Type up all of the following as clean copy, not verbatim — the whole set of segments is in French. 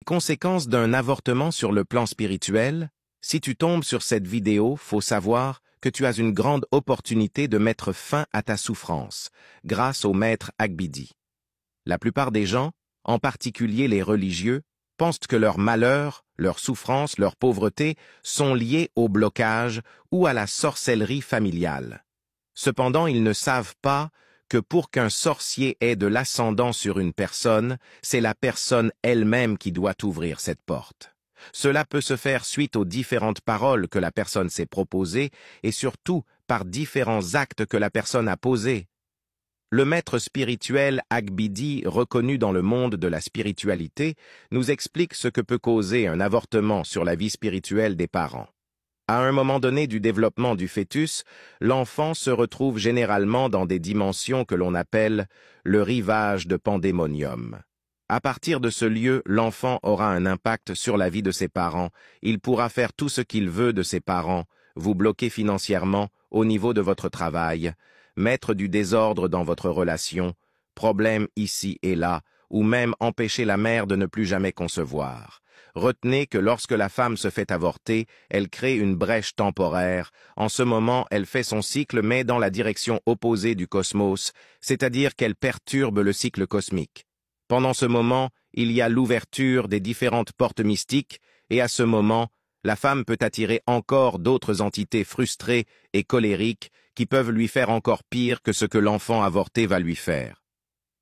Conséquences d'un avortement sur le plan spirituel, si tu tombes sur cette vidéo, faut savoir que tu as une grande opportunité de mettre fin à ta souffrance, grâce au maître Agbidi. La plupart des gens, en particulier les religieux, pensent que leur malheur, leur souffrance, leur pauvreté sont liés au blocage ou à la sorcellerie familiale. Cependant, ils ne savent pas que pour qu'un sorcier ait de l'ascendant sur une personne, c'est la personne elle-même qui doit ouvrir cette porte. Cela peut se faire suite aux différentes paroles que la personne s'est proposées et surtout par différents actes que la personne a posés. Le maître spirituel Agbidi, reconnu dans le monde de la spiritualité, nous explique ce que peut causer un avortement sur la vie spirituelle des parents. À un moment donné du développement du fœtus, l'enfant se retrouve généralement dans des dimensions que l'on appelle le rivage de pandémonium. À partir de ce lieu, l'enfant aura un impact sur la vie de ses parents. Il pourra faire tout ce qu'il veut de ses parents, vous bloquer financièrement au niveau de votre travail, mettre du désordre dans votre relation, problèmes ici et là, ou même empêcher la mère de ne plus jamais concevoir. Retenez que lorsque la femme se fait avorter, elle crée une brèche temporaire. En ce moment, elle fait son cycle, mais dans la direction opposée du cosmos, c'est-à-dire qu'elle perturbe le cycle cosmique. Pendant ce moment, il y a l'ouverture des différentes portes mystiques, et à ce moment, la femme peut attirer encore d'autres entités frustrées et colériques qui peuvent lui faire encore pire que ce que l'enfant avorté va lui faire.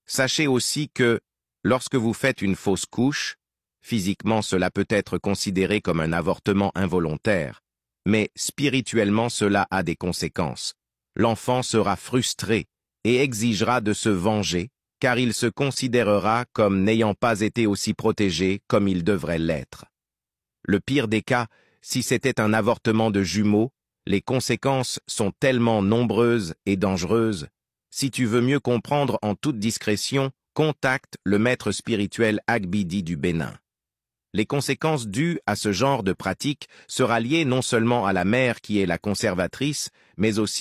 Sachez aussi que, lorsque vous faites une fausse couche, physiquement cela peut être considéré comme un avortement involontaire, mais spirituellement cela a des conséquences. L'enfant sera frustré et exigera de se venger, car il se considérera comme n'ayant pas été aussi protégé comme il devrait l'être. Le pire des cas, si c'était un avortement de jumeaux, les conséquences sont tellement nombreuses et dangereuses. Si tu veux mieux comprendre en toute discrétion, contacte le maître spirituel Agbidi du Bénin. Les conséquences dues à ce genre de pratique sera liées non seulement à la mère qui est la conservatrice, mais aussi